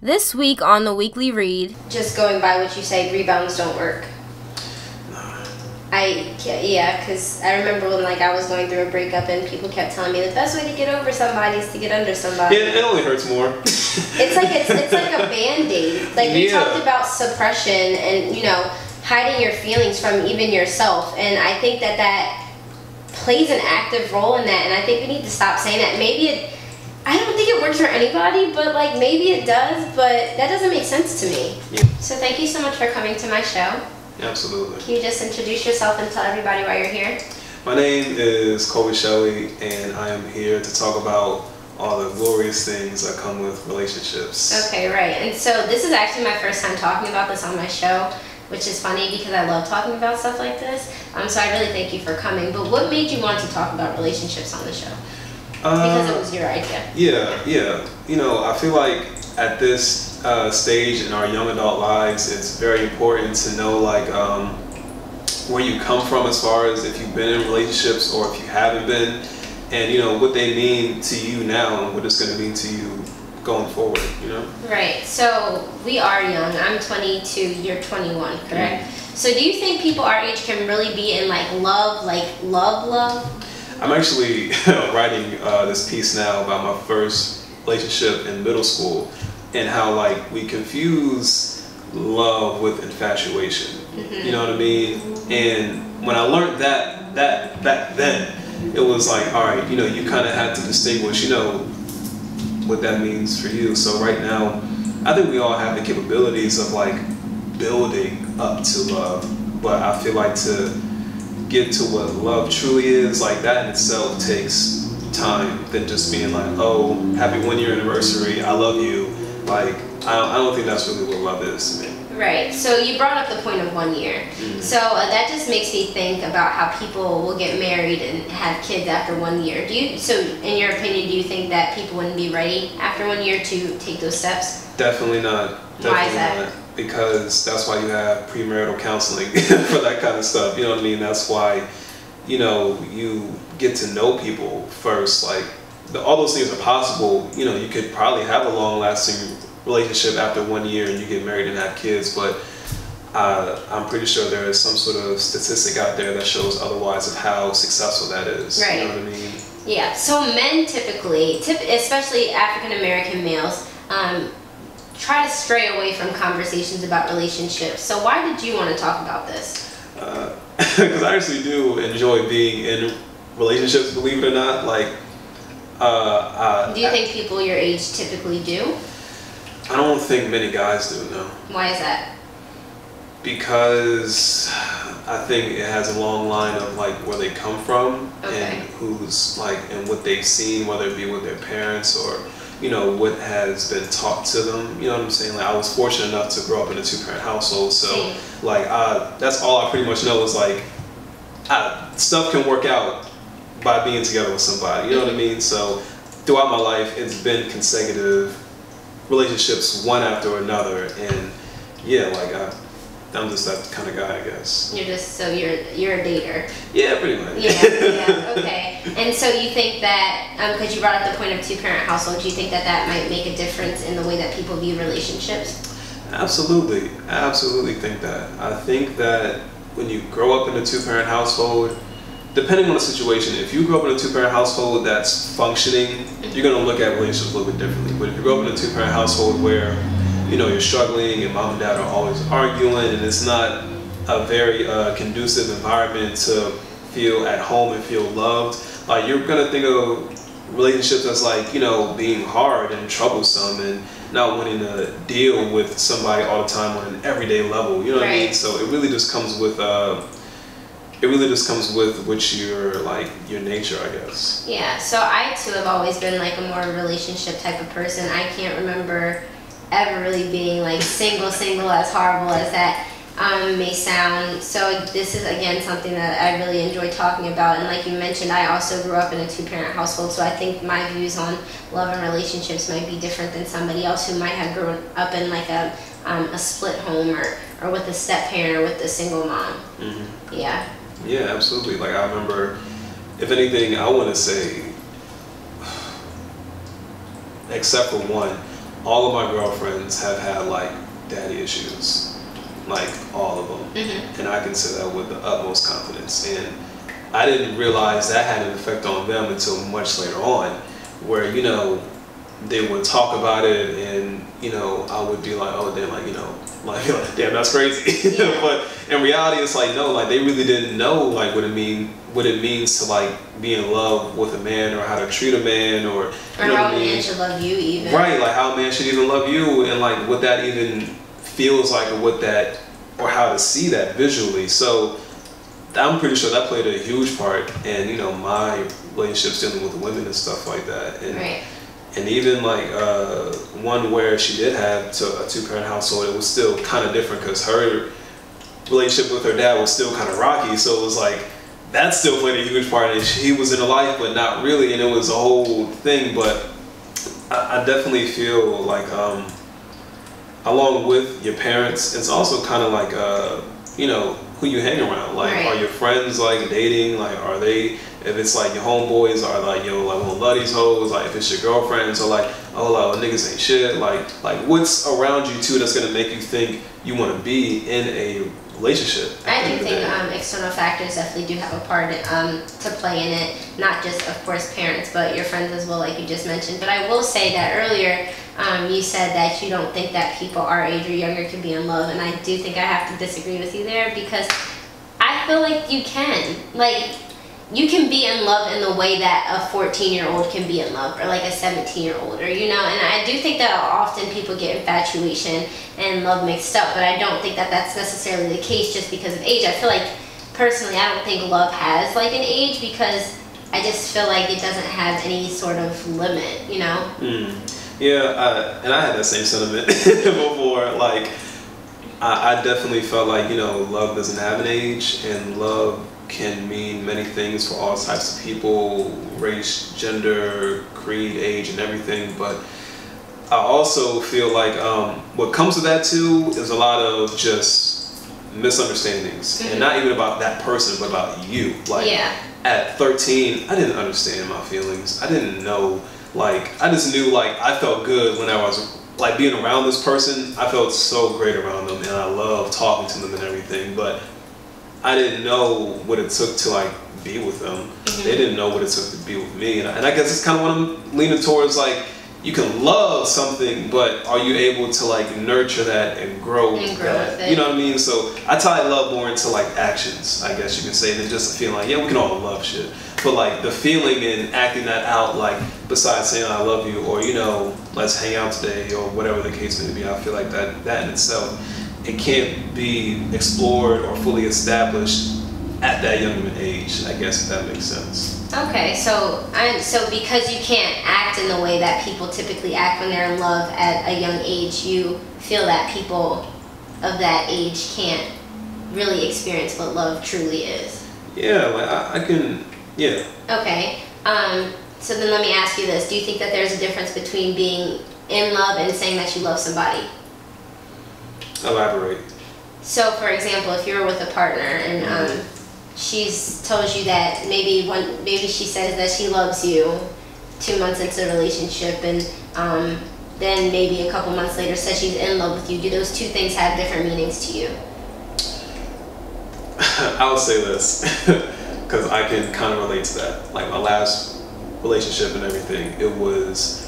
This week on the Weekly Read, just going by what you say, rebounds don't work. Because I remember when I was going through a breakup and people kept telling me the best way to get over somebody is to get under somebody. Yeah, it only hurts more. it's like a Band-Aid. We talked about suppression and hiding your feelings from even yourself, and I think that plays an active role in that, and I think we need to stop saying that. I don't think it works for anybody, but maybe it does, but that doesn't make sense to me. Yeah. So thank you so much for coming to my show. Absolutely. Can you just introduce yourself and tell everybody why you're here? My name is Colby and I am here to talk about all the glorious things that come with relationships. Okay, right. And so this is actually my first time talking about this on my show, which is funny because I love talking about stuff like this. So I really thank you for coming. But what made you want to talk about relationships on the show? Because it was your idea. Yeah. I feel like at this stage in our young adult lives, it's very important to know where you come from as far as if you've been in relationships or if you haven't been, and what they mean to you now and what it's going to mean to you going forward. Right. So we are young. I'm 22. You're 21. Correct. Mm-hmm. So do you think people our age can really be in love? I'm actually writing this piece now about my first relationship in middle school and how we confuse love with infatuation. Mm-hmm. You know what I mean? And when I learned that back then, it was all right, you kind of had to distinguish, what that means for you. So right now, I think we all have the capabilities of building up to love, but I feel to get to what love truly is, that in itself takes time than just being oh, happy 1 year anniversary, I love you. I don't think that's really what love is to me. Right. So you brought up the point of 1 year. Mm-hmm. So that just makes me think about how people will get married and have kids after 1 year. So in your opinion, do you think that people wouldn't be ready after 1 year to take those steps? Definitely not. Why is that? Not. Because that's why you have premarital counseling for that kind of stuff. You know what I mean? That's why, you get to know people first. All those things are possible. You could probably have a long-lasting relationship after 1 year and you get married and have kids, but I'm pretty sure there is some sort of statistic out there that shows otherwise of how successful that is. Right. You know what I mean? Yeah. So men typically, especially African-American males, try to stray away from conversations about relationships. So why did you want to talk about this? Because I actually do enjoy being in relationships, believe it or not. Do you think people your age typically do? I don't think many guys do, no. Why is that? Because I think it has a long line of where they come from. Okay. And who's and what they've seen, whether it be with their parents or what has been taught to them. You know what I'm saying? I was fortunate enough to grow up in a 2-parent household, so that's all I pretty much know is stuff can work out by being together with somebody. You know what I mean? So throughout my life, it's been consecutive relationships, one after another, and I'm just that kind of guy, I guess. You're a dater. Yeah, pretty much. Yeah, okay. And so you think that, because you brought up the point of 2-parent household, do you think that might make a difference in the way that people view relationships? Absolutely think that. I think that when you grow up in a 2-parent household, depending on the situation, if you grow up in a 2-parent household that's functioning, you're going to look at relationships a little bit differently. But if you grow up in a 2-parent household where you're struggling and mom and dad are always arguing and it's not a very conducive environment to feel at home and feel loved, you're gonna think of relationships as being hard and troublesome and not wanting to deal with somebody all the time on an everyday level. You know what I mean? So it really just comes with which your nature, I guess. Yeah. So I too have always been a more relationship type of person. I can't remember ever really being single, as horrible as that may sound. So this is again something that I really enjoy talking about, and like you mentioned, I also grew up in a 2-parent household, so I think my views on love and relationships might be different than somebody else who might have grown up in a split home or with a step parent or with a single mom. Mm-hmm. Yeah, absolutely. I remember, if anything, I want to say, except for one, all of my girlfriends have had like daddy issues, like all of them, and I can say that with the utmost confidence. And I didn't realize that had an effect on them until much later on, where they would talk about it, and I would be like, oh damn, like damn, that's crazy. Yeah. But in reality, it's like no, like they really didn't know like what it means to like be in love with a man, or how to treat a man, or how a man should love you even. Right, like how a man should even love you, and like what that even feels like, or how to see that visually. So I'm pretty sure that played a huge part in my relationships dealing with women and stuff like that. And right. And even like one where she did have a 2-parent household, it was still kind of different because her relationship with her dad was still kind of rocky. So it was like that still played a huge part. And he was in her life, but not really, and it was a whole thing. But I definitely feel like along with your parents, it's also kind of like who you hang around. Like, right. Are your friends like dating? Like, are they? If it's like your homeboys are like, yo, like, we don't love these hoes. Like, if it's your girlfriends, or like, oh, like, niggas ain't shit. Like what's around you too that's gonna make you think you want to be in a relationship? I do think external factors definitely do have a part to play in it. Not just, of course, parents, but your friends as well, like you just mentioned. But I will say that earlier, you said that you don't think that people our age or younger can be in love, and I do think I have to disagree with you there, because I feel like you can. Like, you can be in love in the way that a 14-year-old can be in love, or like a 17-year-old, or and I do think that often people get infatuation and love mixed up, but I don't think that that's necessarily the case just because of age. I feel like, personally, I don't think love has like an age, because I just feel like it doesn't have any sort of limit, Yeah, and I had that same sentiment before. Like, I definitely felt like, love doesn't have an age, and love can mean many things for all types of people, race, gender, creed, age, and everything. But I also feel like what comes with that too is a lot of just misunderstandings, and not even about that person, but about you. Like, at 13, I didn't understand my feelings. I didn't know. Like, I just knew, like, I felt good when I was, like, being around this person. I felt so great around them, and I loved talking to them and everything, but I didn't know what it took to, like, be with them. They didn't know what it took to be with me, and I guess it's kind of what I'm leaning towards. Like, you can love something, but are you able to, like, nurture that and grow with it? You know what I mean? So I tie love more into, like, actions, I guess you can say, than just a feeling. Like, yeah, we can all love shit, but like the feeling and acting that out, like, besides saying I love you, or let's hang out today, or whatever the case may be, I feel like that in itself, it can't be explored or fully established at that young of an age, I guess, if that makes sense. Okay, so because you can't act in the way that people typically act when they're in love at a young age, you feel that people of that age can't really experience what love truly is. Yeah, like I can, yeah. Okay, so then let me ask you this. Do you think that there's a difference between being in love and saying that you love somebody? Elaborate. So, for example, if you're with a partner and she's told you that maybe she says that she loves you 2 months into the relationship, and then maybe a couple months later says she's in love with you, do those two things have different meanings to you? I'll say this because I can kind of relate to that. Like, my last relationship and everything, it was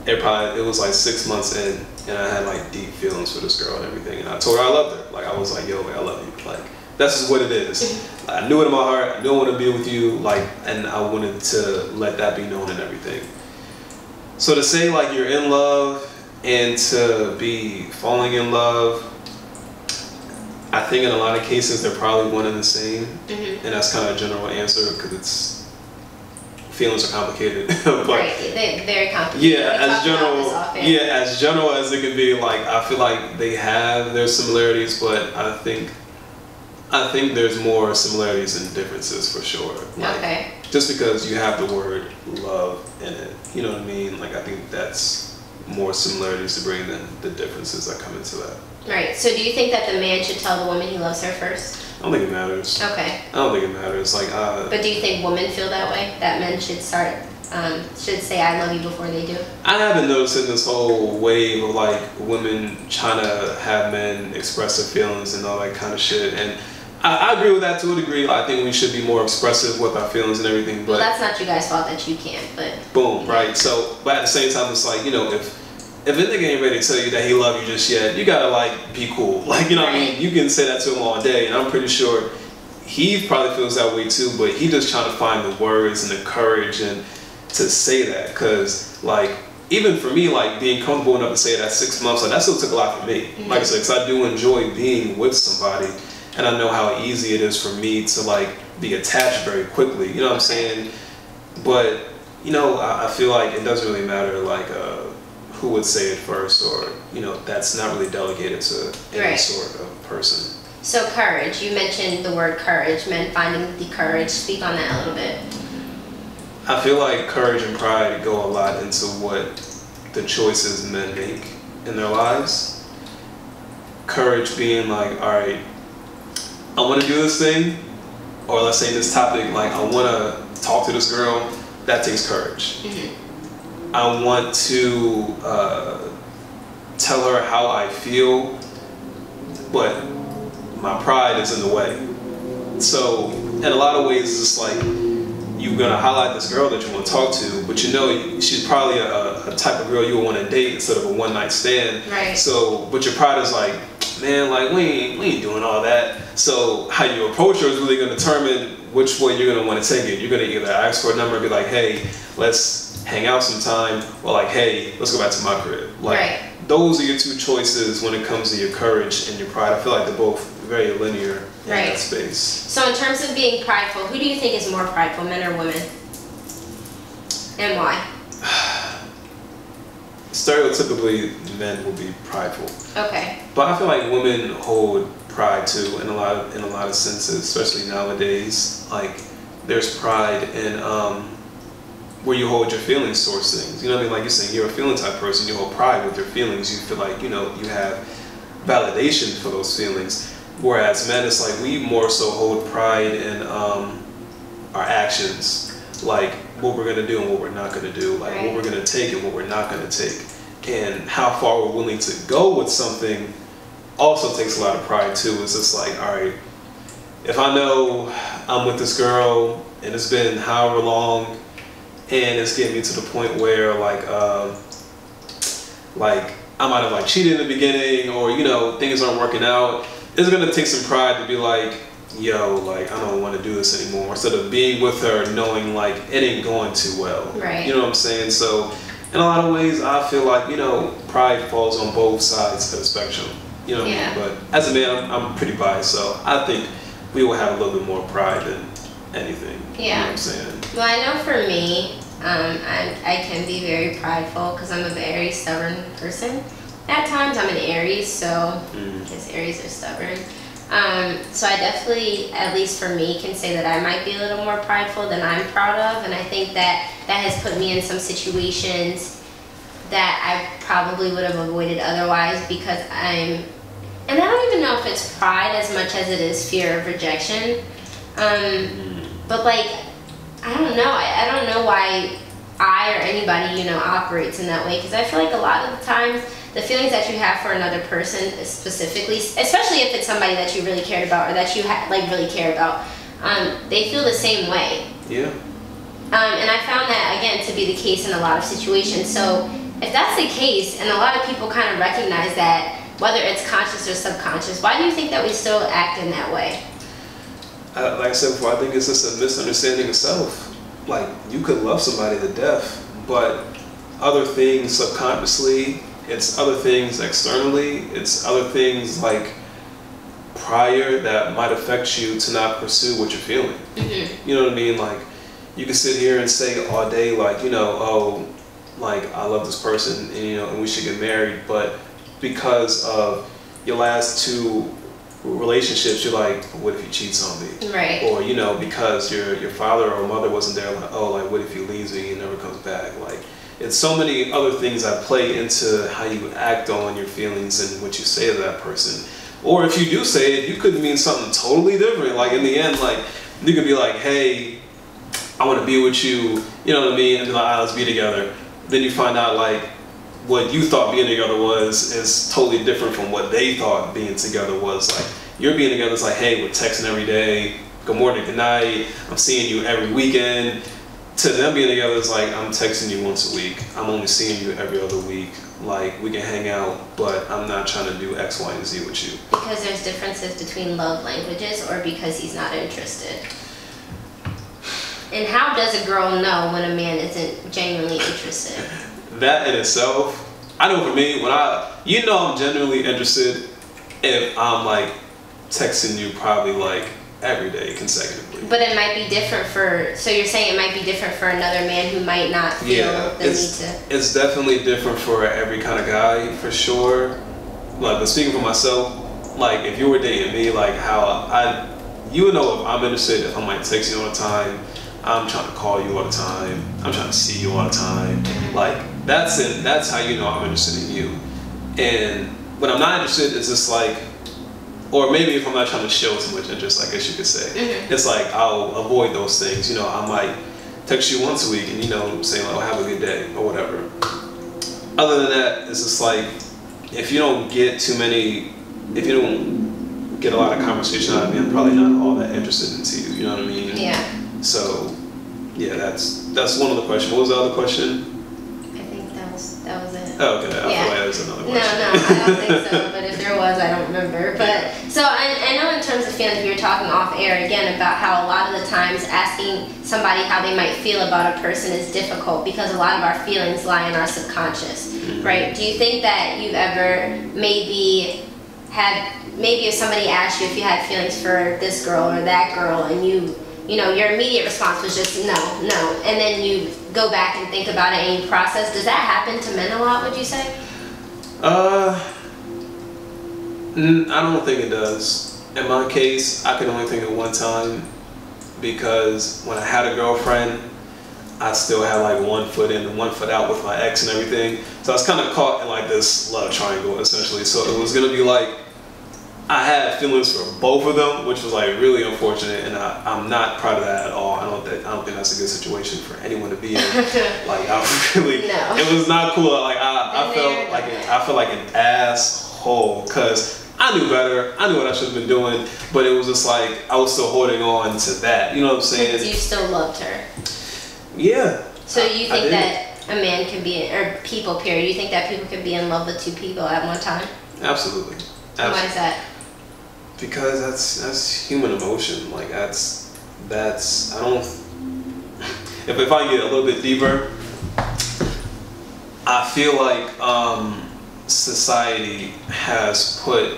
like 6 months in, and I had like deep feelings for this girl and everything, and I told her I loved her. Like, I was like, yo, man, I love you. Like, that's just what it is. I knew it in my heart. I knew I wanted to be with you, like, and I wanted to let that be known and everything. So to say like you're in love and to be falling in love, I think in a lot of cases they're probably one and the same, and that's kind of a general answer because feelings are complicated. But, right, they're very complicated. Yeah, as general as it can be. Like, I feel like they have their similarities, but I think there's more similarities than differences for sure. Like, okay. Just because you have the word love in it, you know what I mean? Like, I think that's more similarities to bring than the differences that come into that. Right. So do you think that the man should tell the woman he loves her first? I don't think it matters. Okay. I don't think it matters. Like, but do you think women feel that way? That men should start should say I love you before they do? I haven't noticed in this whole wave of like women trying to have men express their feelings and all that kind of shit. And I agree with that to a degree. I think we should be more expressive with our feelings and everything. But well, that's not you guys' fault that you can't. But boom, right? So, but at the same time, it's like, you know, if a nigga ain't ready to tell you that he love you just yet, you gotta like be cool. Like, you know what I mean? You can say that to him all day, and I'm pretty sure he probably feels that way too. But he just trying to find the words and the courage and to say that, because like even for me, like being comfortable enough to say that 6 months, like that still took a lot for me. Like I said, because I do enjoy being with somebody, and I know how easy it is for me to like be attached very quickly. You know what I'm saying? But you know, I feel like it doesn't really matter like who would say it first, or you know, that's not really delegated to any sort of person. So courage, you mentioned the word courage, men finding the courage. Speak on that a little bit. I feel like courage and pride go a lot into what the choices men make in their lives. Courage being like, all right, I want to do this thing, or let's say this topic, like I want to talk to this girl, that takes courage. I want to tell her how I feel, but my pride is in the way. So in a lot of ways, it's just like, you're gonna highlight this girl that you want to talk to, but you know she's probably a type of girl you would want to date instead of a one-night stand. Right. So, but your pride is like, man, like we ain't doing all that. So how you approach her is really gonna determine which way you're gonna want to take it. You're gonna either ask for a number and be like, hey, let's hang out sometime, or like, hey, let's go back to my crib. Like those are your two choices when it comes to your courage and your pride. I feel like they're both very linear in that space. So in terms of being prideful, who do you think is more prideful, men or women? And why? Stereotypically, men will be prideful. Okay. But I feel like women hold pride too in a lot of senses, especially nowadays. Like there's pride in where you hold your feelings towards things. You know what I mean? Like you're saying, you're a feeling type person. You hold pride with your feelings. You feel like, you know, you have validation for those feelings. Whereas men, it's like we more so hold pride in our actions, like what we're gonna do and what we're not gonna do, like what we're gonna take and what we're not gonna take, and how far we're willing to go with something. Also takes a lot of pride too. It's just like, all right, if I know I'm with this girl and it's been however long, and it's getting me to the point where like I might have like cheated in the beginning, or you know things aren't working out. It's gonna take some pride to be like, yo, like I don't want to do this anymore. Instead of being with her knowing like it ain't going too well. Right. You know what I'm saying? So in a lot of ways, I feel like, you know, pride falls on both sides of the spectrum. You know what I mean? But as a man, I'm pretty biased, so I think we will have a little bit more pride than anything. Yeah. You know what I'm saying? Well, I know for me, I can be very prideful because I'm a very stubborn person. At times I'm an Aries, so I guess Aries are stubborn. So I definitely, at least for me, can say that I might be a little more prideful than I'm proud of, and I think that has put me in some situations that I probably would have avoided otherwise because and I don't even know if it's pride as much as it is fear of rejection. But like, I don't know. I don't know why I or anybody, you know, operates in that way, because I feel like a lot of the times the feelings that you have for another person specifically, especially if it's somebody that you really cared about or that you like really care about, they feel the same way. Yeah. And I found that, again, to be the case in a lot of situations. So if that's the case, and a lot of people kind of recognize that, whether it's conscious or subconscious, why do you think that we still act in that way? Like I said before, I think it's just a misunderstanding of self. Like, you could love somebody to death, but other things subconsciously, it's other things externally, it's other things like prior that might affect you to not pursue what you're feeling. You know what I mean? Like, you can sit here and say all day, like, you know, oh, like, I love this person, and, you know, and we should get married, but because of your last two relationships, you're like, what if he cheats on me? Right. Or, you know, because your father or mother wasn't there, like, oh, like, what if he leaves me and never comes back? Like, it's so many other things that play into how you act on your feelings and what you say to that person. Or if you do say it, you could mean something totally different. Like, in the end, like, you could be like, hey, I want to be with you, you know what I mean, and be like, let's be together. Then you find out like what you thought being together is totally different from what they thought being together was. Like you're being together is like, hey, we're texting every day, good morning, good night, I'm seeing you every weekend. To them being together is like, I'm texting you once a week, I'm only seeing you every other week. Like we can hang out, but I'm not trying to do X, Y, and Z with you. Because there's differences between love languages, or because he's not interested? And how does a girl know when a man isn't genuinely interested? That in itself, I know for me, when I'm genuinely interested if I'm like texting you probably like every day consecutively. But it might be different so you're saying it might be different for another man who might not feel the need to. It's definitely different for every kind of guy, for sure. Like, but speaking for myself, like if you were dating me, like you would know if I'm interested if I'm like texting you all the time, I'm trying to call you all the time, I'm trying to see you all the time. Like that's it. That's how you know I'm interested in you. And when I'm not interested, it's just like, or maybe if I'm not trying to show too much interest, I guess you could say, it's like I'll avoid those things. You know, I might text you once a week and, you know, say, oh, have a good day or whatever. Other than that, it's just like, if you don't get a lot of conversation out of me, I'm probably not all that interested into you. You know what I mean? Yeah. So, yeah, that's one of the questions. What was the other question? That was it. Oh, okay. I feel like that was another question. No, I don't think so. But if there was, I don't remember. But so I know in terms of feelings, we were talking off air again about how a lot of the times asking somebody how they might feel about a person is difficult because a lot of our feelings lie in our subconscious, right? Do you think that you've ever maybe if somebody asked you if you had feelings for this girl or that girl, and you know, your immediate response was just no, and then you go back and think about it and you process. Does that happen to men a lot, would you say? I don't think it does. In my case, I can only think of one time, because when I had a girlfriend, I still had like 1 foot in and 1 foot out with my ex and everything. So I was kind of caught in like this love triangle essentially. So it was gonna be like, I had feelings for both of them, which was like really unfortunate, and I'm not proud of that at all. I don't think that's a good situation for anyone to be in. Like it was not cool. Like I felt like an asshole because I knew better. I knew what I should have been doing, but it was just like I was still holding on to that. You know what I'm saying? You still loved her. Yeah. So you think that a man can be, or people, period, you think that people can be in love with two people at one time? Absolutely. And why is that? Because that's human emotion. Like that's I don't. If I get a little bit deeper, I feel like society has put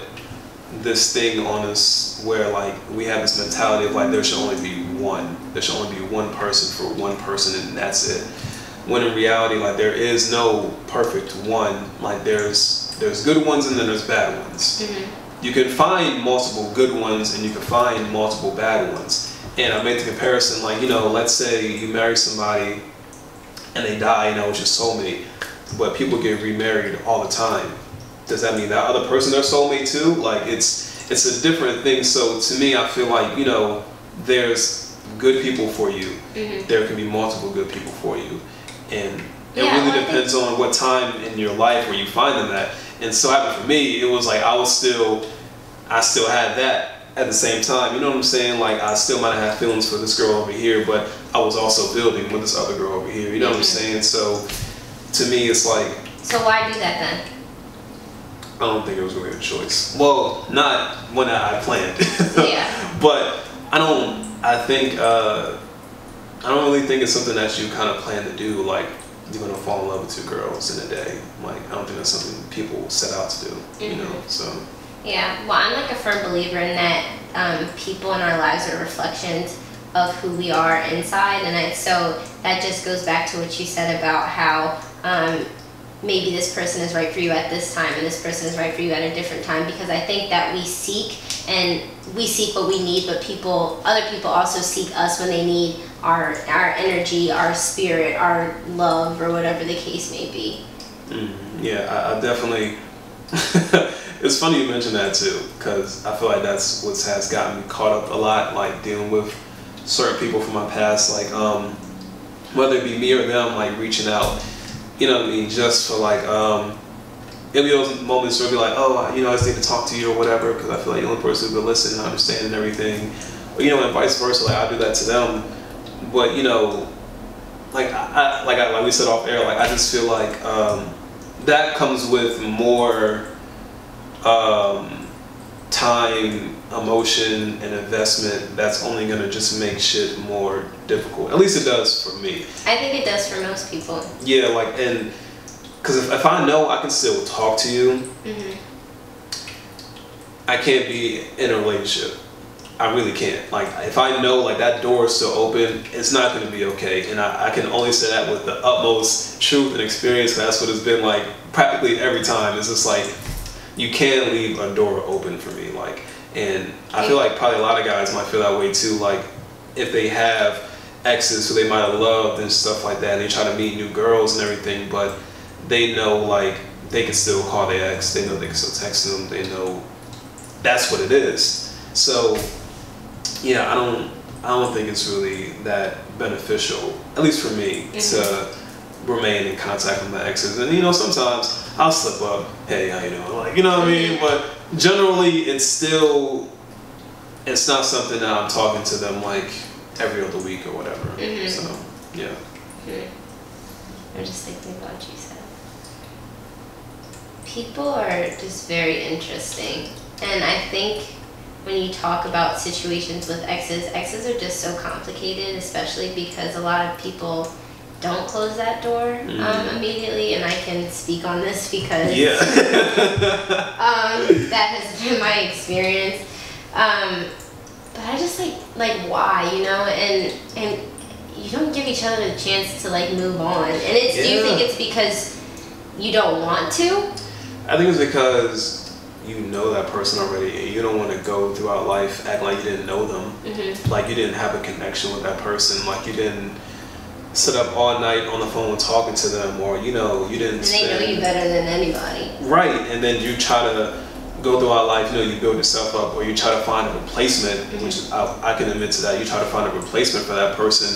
this thing on us where like we have this mentality of like there should only be one. There should only be one person for one person, and that's it. When in reality, like there is no perfect one. Like there's good ones and then there's bad ones. You can find multiple good ones and you can find multiple bad ones. And I made the comparison, like, you know, let's say you marry somebody and they die, you know, it's your soulmate, but people get remarried all the time. Does that mean that other person their soulmate too? Like it's a different thing. So to me, I feel like, you know, there's good people for you. There can be multiple good people for you. And it really depends on what time in your life where you find them at. And so happened for me, it was like I still had that at the same time. You know what I'm saying? Like I still might have had feelings for this girl over here, but I was also building with this other girl over here. You know what I'm saying? So to me, it's like. So why do that then? I don't think it was really a choice. Well, not when I planned. Yeah. But I don't really think it's something that you kind of plan to do. Like you're gonna fall in love with two girls in a day. Like I don't think that's something people set out to do. You know, so. Yeah, well, I'm like a firm believer in that people in our lives are reflections of who we are inside, and so that just goes back to what you said about how maybe this person is right for you at this time and this person is right for you at a different time, because I think that we seek what we need, but other people also seek us when they need our energy, our spirit, our love, or whatever the case may be. Yeah, I definitely. It's funny you mention that too, because I feel like that's what has gotten me caught up a lot, like dealing with certain people from my past, like whether it be me or them, like reaching out, you know what I mean, just for like it'll be those moments where it'll be like, oh, you know, I just need to talk to you or whatever, because I feel like the only person who can listen and understand and everything, or, you know, and vice versa, like I do that to them. But you know, like like we said off air, like I just feel like that comes with more time, emotion, and investment. That's only gonna just make shit more difficult. At least it does for me. I think it does for most people. Yeah, like, and because if I know I can still talk to you, I can't be in a relationship. I really can't. Like, if I know like that door is still open, it's not going to be okay. And I can only say that with the utmost truth and experience. That's what it's been like practically every time. It's just like, you can't leave a door open for me. Like, and I feel like probably a lot of guys might feel that way too. Like, if they have exes who they might have loved and stuff like that, and they try to meet new girls and everything, but they know like they can still call their ex. They know they can still text them. They know that's what it is. So yeah, I don't think it's really that beneficial, at least for me, to remain in contact with my exes. And you know, sometimes I'll slip up, hey, how you doing? Like, you know what I mean? But generally, it's not something that I'm talking to them like every other week or whatever. So yeah. I'm just thinking about what you said. People are just very interesting, and I think when you talk about situations with exes are just so complicated, especially because a lot of people don't close that door immediately, and I can speak on this because that has been my experience. But I just like why, you know, and you don't give each other the chance to like move on. And it's do you think it's because you don't want to? I think it's because you know that person already, and you don't want to go throughout life acting like you didn't know them, like you didn't have a connection with that person, like you didn't sit up all night on the phone talking to them, or you know, you didn't. And they know you better than anybody. Right, and then you try to go throughout life, you know, you build yourself up, or you try to find a replacement, which I can admit to that. You try to find a replacement for that person,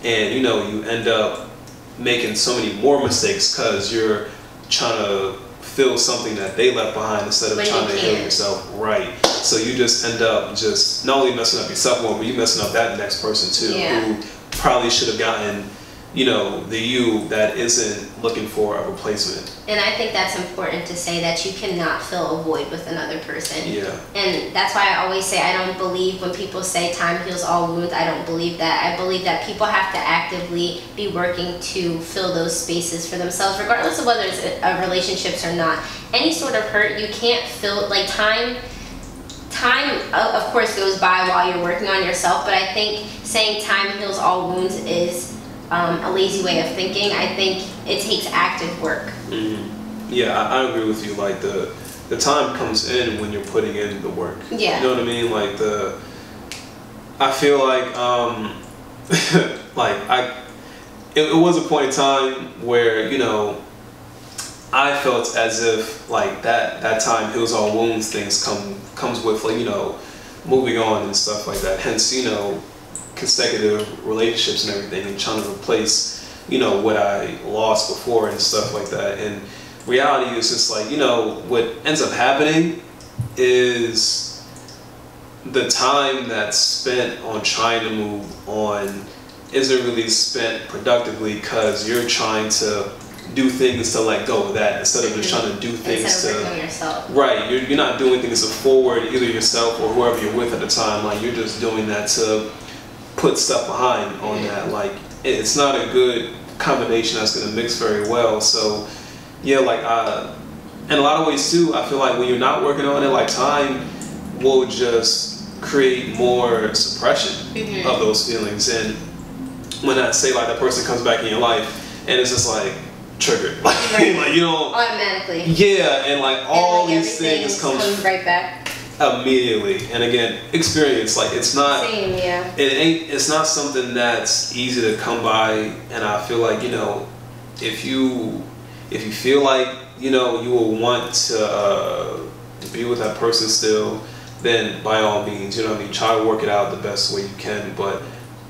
and you know, you end up making so many more mistakes because you're trying to fill something that they left behind instead of trying to heal yourself. Right. So you just end up just not only messing up yourself more, but you messing up that next person too, who probably should have gotten, you know, the you that isn't looking for a replacement. And I think that's important to say, that you cannot fill a void with another person. Yeah. And that's why I always say I don't believe when people say time heals all wounds. I don't believe that. I believe that people have to actively be working to fill those spaces for themselves, regardless of whether it's relationships or not. Any sort of hurt, you can't fill, like time of course goes by while you're working on yourself, but I think saying time heals all wounds is a lazy way of thinking. I think it takes active work. Yeah, I agree with you. Like the time comes in when you're putting in the work. Yeah. You know what I mean? Like I feel like it was a point in time where, you know, I felt as if like that time heals all wounds things comes with, like, you know, moving on and stuff like that. Hence, you know, consecutive relationships and everything, and trying to replace, you know, what I lost before and stuff like that. And reality is just like, you know, what ends up happening is the time that's spent on trying to move on isn't really spent productively, because you're trying to do things to let go of that instead of just trying to do things to yourself. Right, you're not doing things to forward either yourself or whoever you're with at the time. Like, you're just doing that to put stuff behind on that. Like, it's not a good combination that's going to mix very well. So yeah, like in a lot of ways too, I feel like when you're not working on it, like, time will just create more suppression of those feelings. And when I say, like, that person comes back in your life and it's just like triggered, like, like, you don't automatically, and like all and, like, these things come right back immediately. And again, experience, like, it's not it's not something that's easy to come by. And I feel like, you know, if you feel like, you know, you will want to be with that person still, then by all means, you know what I mean, try to work it out the best way you can. But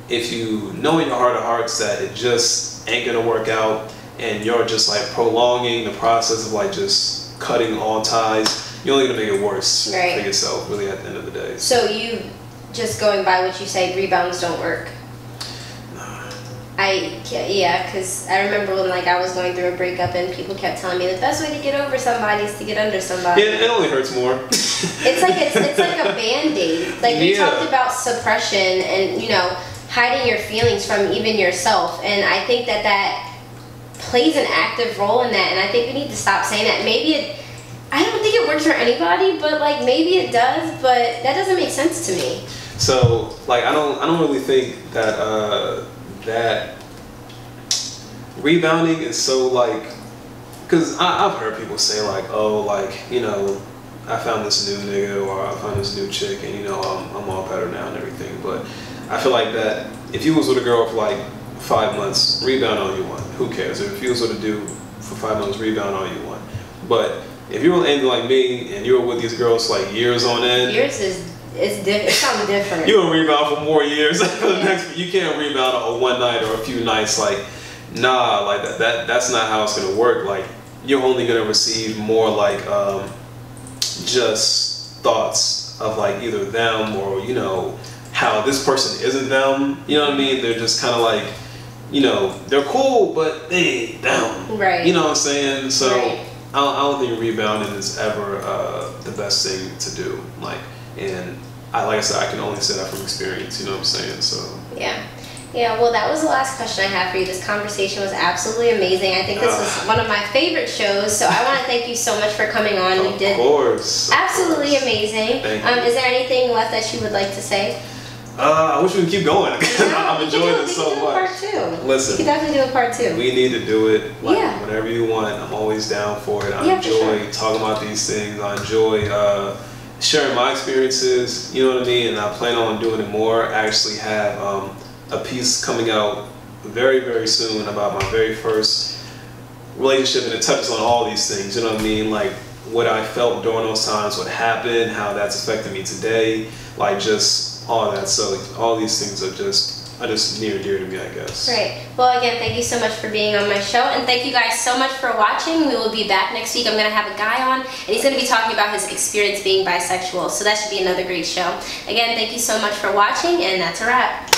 if you know in your heart of hearts that it just ain't gonna work out, and you're just like prolonging the process of like just cutting all ties, you're only gonna make it worse for yourself, really, at the end of the day. So you, just going by what you say, rebounds don't work. Because I remember when like I was going through a breakup and people kept telling me the best way to get over somebody is to get under somebody. Yeah, it only hurts more. it's like a Band-Aid. Like we talked about suppression and, you know, hiding your feelings from even yourself, and I think that plays an active role in that, and I think we need to stop saying that. I don't think it works for anybody, but like maybe it does, but that doesn't make sense to me. So like I don't really think that that rebounding is so like, because I've heard people say like, oh, like, you know, I found this new nigga or I found this new chick and, you know, I'm all better now and everything. But I feel like that if you was with a girl for like 5 months, rebound all you want. Who cares? If you was with a dude for 5 months, rebound all you want. But if you were anything like me and you were with these girls like years on end, years it's something different. You gonna rebound for more years. You can't rebound a one night or a few nights. Like, nah, like that's not how it's gonna work. Like, you're only gonna receive more like just thoughts of like either them or, you know, how this person isn't them. You know what I mean? They're just kind of like, you know, they're cool, but they ain't them. Right. You know what I'm saying? So right. I don't think rebounding is ever the best thing to do. Like, and like I said, I can only say that from experience. You know what I'm saying? So yeah. Well, that was the last question I have for you. This conversation was absolutely amazing. I think this was one of my favorite shows. So I want to thank you so much for coming on. You did absolutely amazing. Is there anything left that you would like to say? I wish we could keep going. I'm enjoying it so much. Part two. Listen, you can definitely do a part two. We need to do it. Like, whenever you want. I'm always down for it. I enjoy talking about these things. I enjoy sharing my experiences. You know what I mean? And I plan on doing it more. I actually have a piece coming out very, very soon about my very first relationship, and it touches on all these things. You know what I mean? Like what I felt during those times, what happened, how that's affected me today, like just all that. So all these things are just near and dear to me, I guess. Great. Well, again, thank you so much for being on my show, and thank you guys so much for watching. We will be back next week. I'm going to have a guy on, and he's going to be talking about his experience being bisexual, so that should be another great show. Again, thank you so much for watching, and that's a wrap.